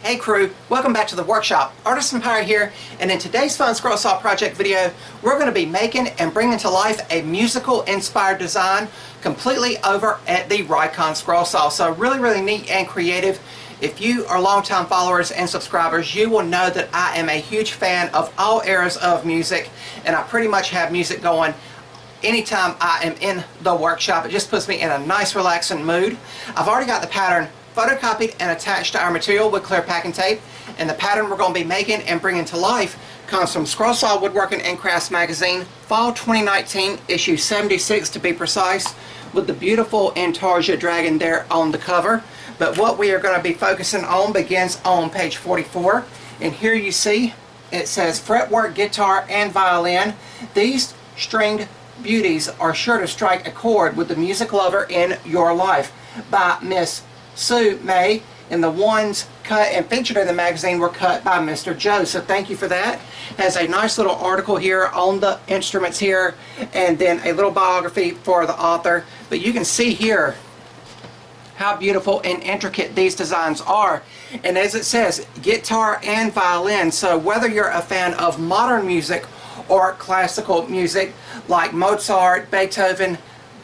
Hey crew, welcome back to the workshop. Artisan Pirate here, and in today's fun scroll saw project video, we're going to be making and bringing to life a musical inspired design completely over at the Rikon scroll saw. So really neat and creative. If you are longtime followers and subscribers, you will know that I am a huge fan of all eras of music, and I pretty much have music going anytime I am in the workshop. It just puts me in a nice relaxing mood. I've already got the pattern photocopied and attached to our material with clear packing tape, and the pattern we're going to be making and bringing to life comes from Scroll Saw Woodworking Crafts magazine, Fall 2019, issue 76 to be precise, with the beautiful Intarsia dragon there on the cover. But what we are going to be focusing on begins on page 44, and here you see it says fretwork guitar and violin. These stringed beauties are sure to strike a chord with the music lover in your life, by Miss Sue May, and the ones cut and featured in the magazine were cut by Mr. Joe. So thank you for that. Has a nice little article here on the instruments here, and then a little biography for the author. But you can see here how beautiful and intricate these designs are. And as it says, guitar and violin. So whether you're a fan of modern music or classical music like Mozart, Beethoven,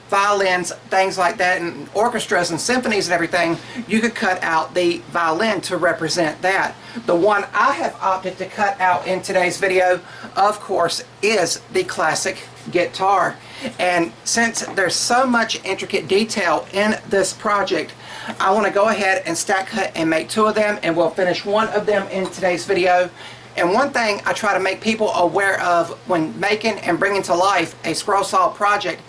violins, things like that, and orchestras and symphonies and everything, you could cut out the violin to represent that. The one I have opted to cut out in today's video, of course, is the classic guitar. And since there's so much intricate detail in this project, I want to go ahead and stack cut and make two of them, and we'll finish one of them in today's video. And one thing I try to make people aware of when making and bringing to life a scroll saw project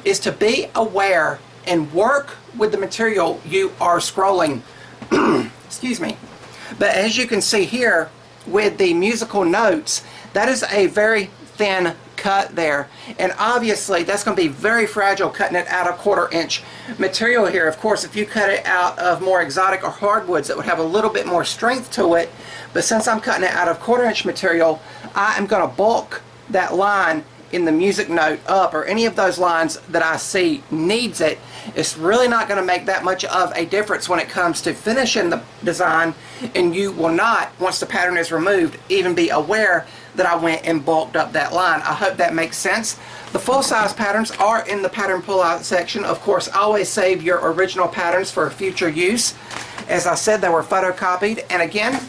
is to be aware and work with the material you are scrolling. Excuse me. But as you can see here with the musical notes, that is a very thin cut there, and obviously that's going to be very fragile cutting it out of 1/4 inch material here. Of course, if you cut it out of more exotic or hardwoods, it would have a little bit more strength to it, but since I'm cutting it out of 1/4 inch material, I am going to bulk that line in the music note up, or any of those lines that I see needs it. It's really not going to make that much of a difference when it comes to finishing the design, and you will not, once the pattern is removed, even be aware that I went and bulked up that line. I hope that makes sense. The full-size patterns are in the pattern pull-out section. Of course, always save your original patterns for future use. As I said, they were photocopied, and again,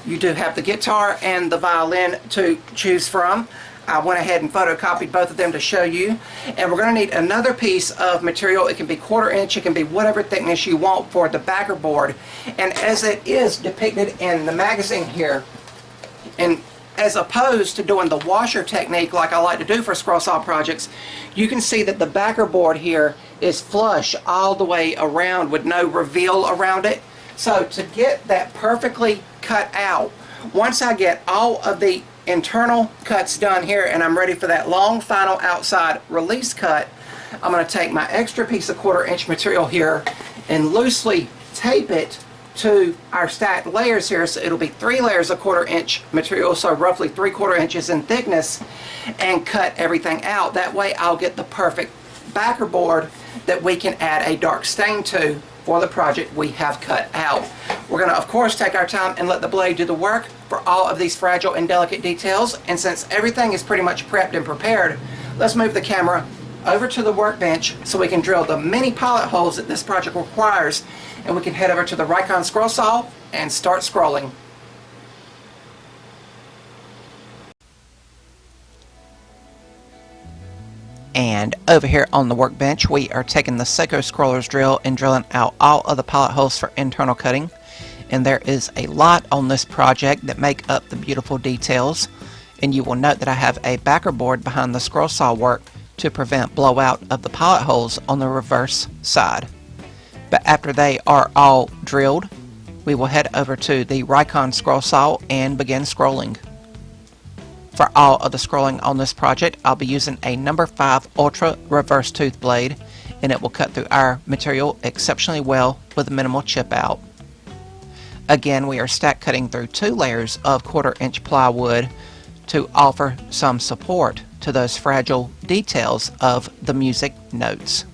you do have the guitar and the violin to choose from. I went ahead and photocopied both of them to show you. And we're going to need another piece of material. It can be 1/4 inch, it can be whatever thickness you want for the backer board. And as it is depicted in the magazine here, and as opposed to doing the washer technique like I like to do for scroll saw projects, you can see that the backer board here is flush all the way around with no reveal around it. So to get that perfectly cut out, once I get all of the internal cuts done here and I'm ready for that long final outside release cut, I'm going to take my extra piece of 1/4 inch material here and loosely tape it to our stacked layers here. So it'll be 3 layers of 1/4 inch material, so roughly 3/4 inches in thickness, and cut everything out. That way I'll get the perfect backer board that we can add a dark stain to for the project we have cut out. We're going to, of course, take our time and let the blade do the work for all of these fragile and delicate details. And since everything is pretty much prepped and prepared, let's move the camera over to the workbench so we can drill the many pilot holes that this project requires, and we can head over to the Rikon scroll saw and start scrolling. And over here on the workbench, we are taking the Seiko Scroller's drill and drilling out all of the pilot holes for internal cutting. And there is a lot on this project that make up the beautiful details. And you will note that I have a backer board behind the scroll saw work to prevent blowout of the pilot holes on the reverse side. But after they are all drilled, we will head over to the Rikon scroll saw and begin scrolling. For all of the scrolling on this project, I'll be using a number 5 Ultra reverse tooth blade, and it will cut through our material exceptionally well with minimal chip out. Again, we are stack cutting through 2 layers of 1/4 inch plywood to offer some support to those fragile details of the music notes.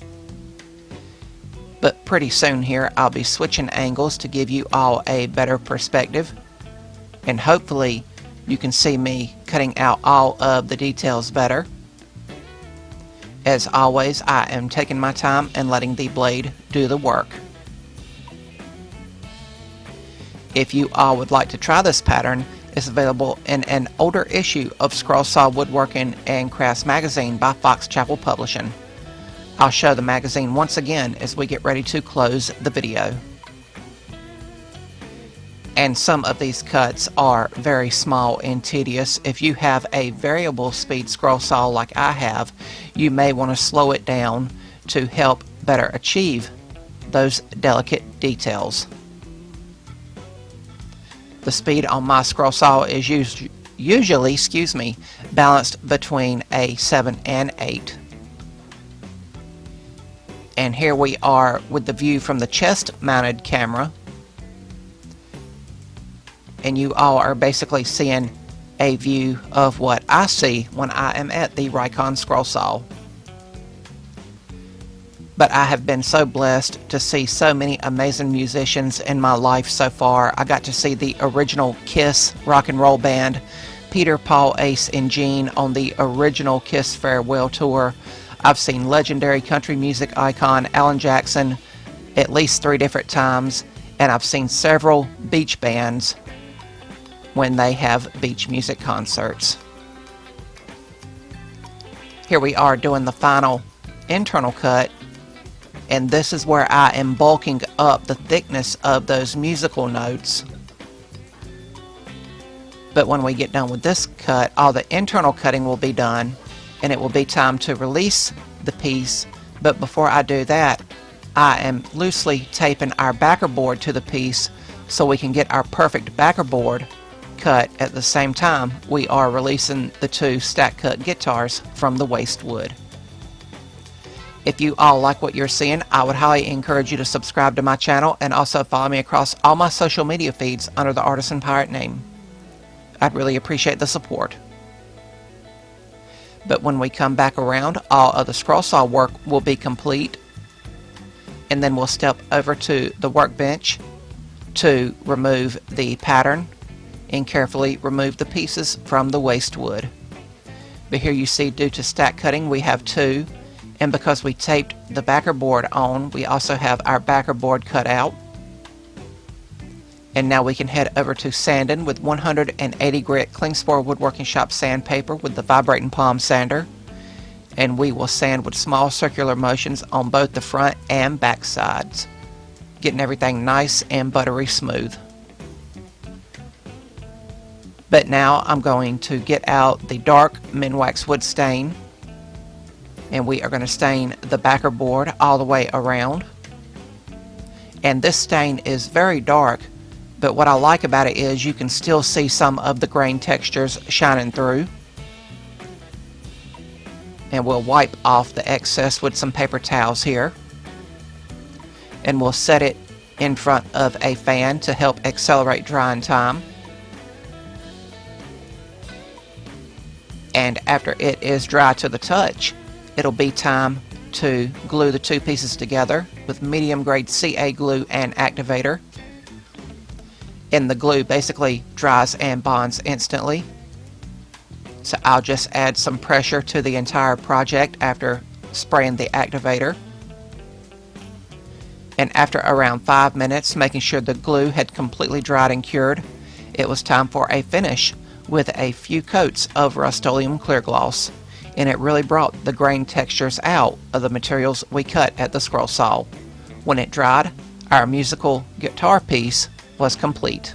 but pretty soon here I'll be switching angles to give you all a better perspective, and hopefully you can see me cutting out all of the details better. As always, I am taking my time and letting the blade do the work. If you all would like to try this pattern, it's available in an older issue of Scroll Saw Woodworking and Crafts magazine by Fox Chapel Publishing. I'll show the magazine once again as we get ready to close the video. And some of these cuts are very small and tedious. If you have a variable speed scroll saw like I have, you may want to slow it down to help better achieve those delicate details. The speed on my scroll saw is usually balanced between a 7 and 8. And here we are with the view from the chest mounted camera. And you all are basically seeing a view of what I see when I am at the Rikon scroll saw. But I have been so blessed to see so many amazing musicians in my life so far. I got to see the original Kiss rock and roll band, Peter, Paul, Ace, and Gene on the original Kiss farewell tour. I've seen legendary country music icon Alan Jackson at least 3 different times, and I've seen several beach bands when they have beach music concerts. Here we are doing the final internal cut, and this is where I am bulking up the thickness of those musical notes. But when we get done with this cut, all the internal cutting will be done, and it will be time to release the piece. But before I do that, I am loosely taping our backer board to the piece so we can get our perfect backer board cut at the same time we are releasing the 2 stack cut guitars from the waste wood. If you all like what you're seeing, I would highly encourage you to subscribe to my channel and also follow me across all my social media feeds under the Artisan Pirate name. I'd really appreciate the support. But when we come back around, all of the scroll saw work will be complete, and then we'll step over to the workbench to remove the pattern and carefully remove the pieces from the waste wood. But here you see, due to stack cutting, we have 2, and because we taped the backer board on, we also have our backer board cut out. And now we can head over to sanding with 180 grit Klingspor Woodworking Shop sandpaper with the vibrating palm sander, and we will sand with small circular motions on both the front and back sides, getting everything nice and buttery smooth. But now I'm going to get out the dark Minwax wood stain, and we are going to stain the backer board all the way around. And this stain is very dark, but what I like about it is you can still see some of the grain textures shining through. And we'll wipe off the excess with some paper towels here, and we'll set it in front of a fan to help accelerate drying time. And after it is dry to the touch, it'll be time to glue the 2 pieces together with medium grade CA glue and activator. And the glue basically dries and bonds instantly. So I'll just add some pressure to the entire project after spraying the activator. And after around 5 minutes, making sure the glue had completely dried and cured, it was time for a finish with a few coats of Rust-Oleum clear gloss, and it really brought the grain textures out of the materials we cut at the scroll saw. When it dried, our musical guitar piece was complete.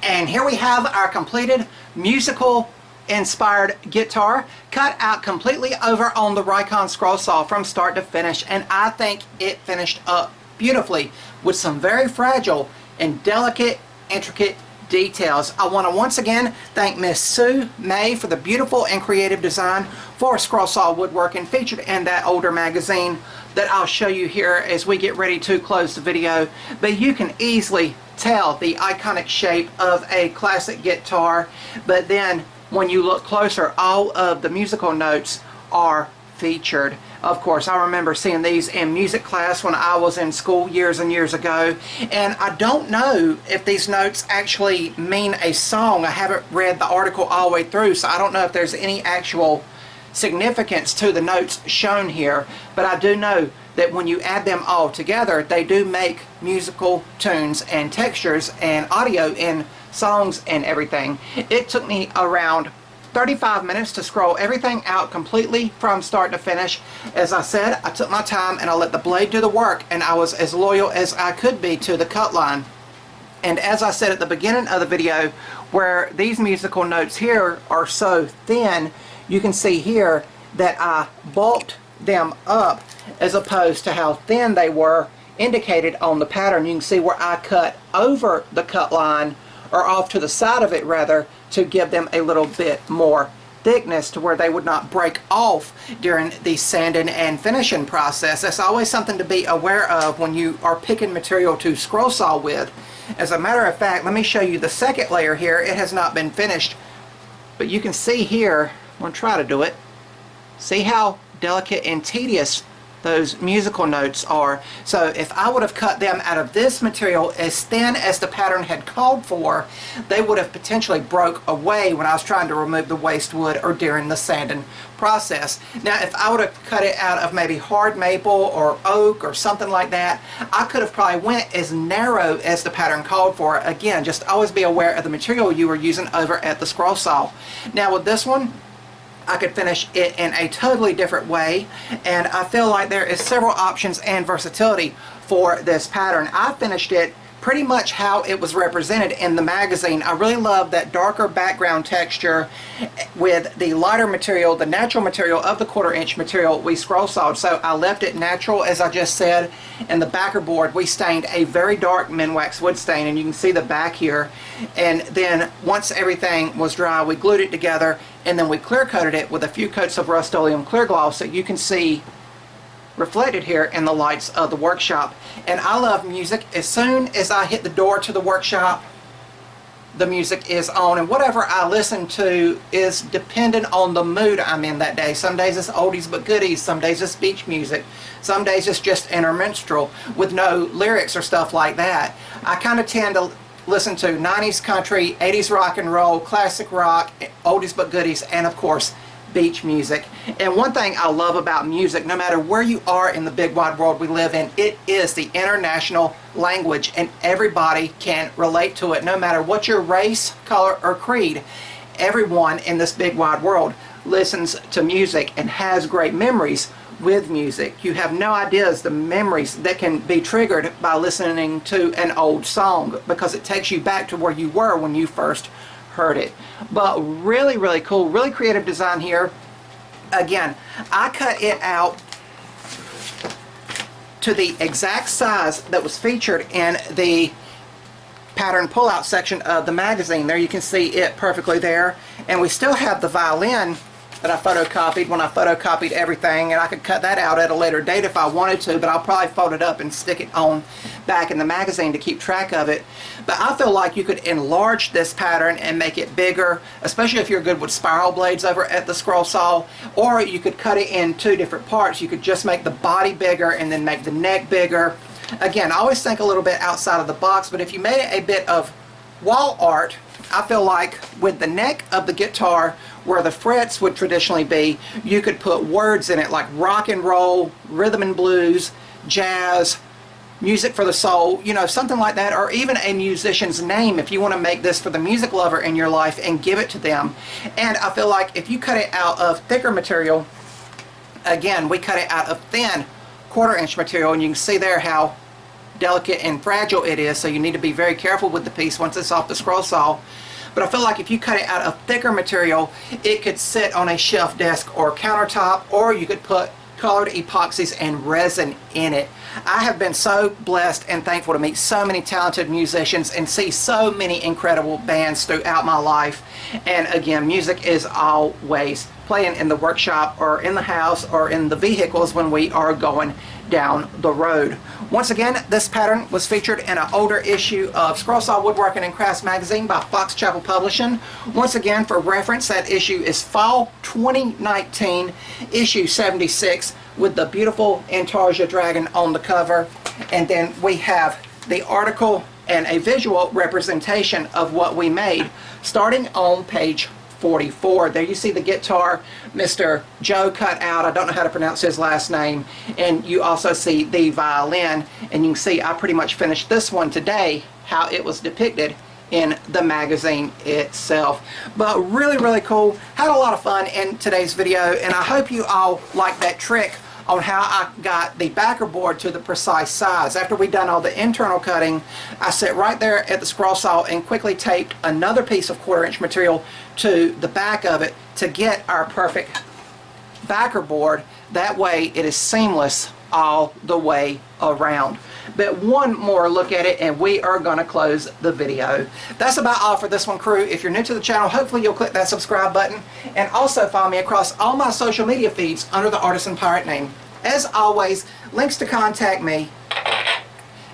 And here we have our completed musical inspired guitar, cut out completely over on the Rikon scroll saw from start to finish, and I think it finished up beautifully with some very fragile and delicate, intricate details. I want to once again thank Miss Sue May for the beautiful and creative design for Scroll Saw Woodworking featured in that older magazine that I'll show you here as we get ready to close the video, but you can easily tell the iconic shape of a classic guitar. But then when you look closer, all of the musical notes are featured. Of course, I remember seeing these in music class when I was in school years and years ago, and I don't know if these notes actually mean a song. I haven't read the article all the way through, so I don't know if there's any actual significance to the notes shown here, but I do know that when you add them all together, they do make musical tunes and textures and audio in songs and everything. It took me around 35 minutes to scroll everything out completely from start to finish. As I said, I took my time and I let the blade do the work, and I was as loyal as I could be to the cut line. And as I said at the beginning of the video, where these musical notes here are so thin, you can see here that I bulked them up as opposed to how thin they were indicated on the pattern. You can see where I cut over the cut line, or off to the side of it rather, to give them a little bit more thickness to where they would not break off during the sanding and finishing process. That's always something to be aware of when you are picking material to scroll saw with. As a matter of fact, let me show you the second layer here. It has not been finished, but you can see here, I'm going to try to do it. See how delicate and tedious those musical notes are. So if I would have cut them out of this material as thin as the pattern had called for, they would have potentially broke away when I was trying to remove the waste wood or during the sanding process. Now if I would have cut it out of maybe hard maple or oak or something like that, I could have probably went as narrow as the pattern called for. Again, just always be aware of the material you are using over at the scroll saw. Now with this one, I could finish it in a totally different way, and I feel like there is several options and versatility for this pattern. I finished it pretty much how it was represented in the magazine. I really love that darker background texture with the lighter material, the natural material of the 1/4 inch material we scroll sawed. So I left it natural, as I just said. In the backer board, we stained a very dark Minwax wood stain, and you can see the back here. And then once everything was dry, we glued it together, and then we clear coated it with a few coats of Rust-Oleum clear gloss, so you can see reflected here in the lights of the workshop. And I love music. As soon as I hit the door to the workshop, the music is on, and whatever I listen to is dependent on the mood I'm in that day. Some days it's oldies but goodies, some days it's beach music, some days it's just interminstrel with no lyrics or stuff like that. I kind of tend to listen to 90s country, 80s rock and roll, classic rock, oldies but goodies, and of course beach music. And one thing I love about music, no matter where you are in the big wide world we live in, it is the international language, and everybody can relate to it, no matter what your race, color, or creed. Everyone in this big wide world listens to music and has great memories with music. You have no ideas the memories that can be triggered by listening to an old song, because it takes you back to where you were when you first heard it. But really, really cool, really creative design here. Again, I cut it out to the exact size that was featured in the pattern pullout section of the magazine. There you can see it perfectly there. And we still have the violin that I photocopied when I photocopied everything, and I could cut that out at a later date if I wanted to, but I'll probably fold it up and stick it on back in the magazine to keep track of it. But I feel like you could enlarge this pattern and make it bigger, especially if you're good with spiral blades over at the scroll saw, or you could cut it in two different parts. You could just make the body bigger and then make the neck bigger. Again, I always think a little bit outside of the box, but if you made it a bit of wall art, I feel like with the neck of the guitar where the frets would traditionally be, you could put words in it like rock and roll, rhythm and blues, jazz, music for the soul, you know, something like that, or even a musician's name if you want to make this for the music lover in your life and give it to them. And I feel like if you cut it out of thicker material, again, we cut it out of thin 1/4 inch material, and you can see there how delicate and fragile it is, so you need to be very careful with the piece once it's off the scroll saw. But I feel like if you cut it out of thicker material, it could sit on a shelf desk or countertop, or you could put colored epoxies and resin in it. I have been so blessed and thankful to meet so many talented musicians and see so many incredible bands throughout my life. And again, music is always playing in the workshop or in the house or in the vehicles when we are going down the road. Once again, this pattern was featured in an older issue of Scroll Saw Woodworking and Crafts magazine by Fox Chapel Publishing. Once again, for reference, that issue is Fall 2019, issue 76, with the beautiful Intarsia dragon on the cover. And then we have the article and a visual representation of what we made, starting on page 44. There you see the guitar Mr. Joe cut out. I don't know how to pronounce his last name. And you also see the violin, and you can see I pretty much finished this one today, how it was depicted in the magazine itself. But really cool. Had a lot of fun in today's video, and I hope you all like that trick on how I got the backer board to the precise size. After we'd done all the internal cutting, I sat right there at the scroll saw and quickly taped another piece of 1/4" material to the back of it to get our perfect backer board. That way it is seamless all the way around. But one more look at it and we are going to close the video. That's about all for this one, crew. If you're new to the channel, hopefully you'll click that subscribe button, and also follow me across all my social media feeds under the Artisan Pirate name. As always, links to contact me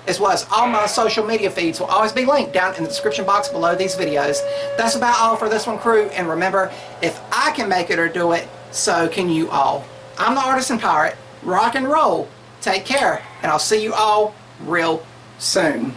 as well as all my social media feeds will always be linked down in the description box below these videos. That's about all for this one, crew, and remember, if I can make it or do it, so can you all. I'm the Artisan Pirate. Rock and roll. Take care, and I'll see you all real soon.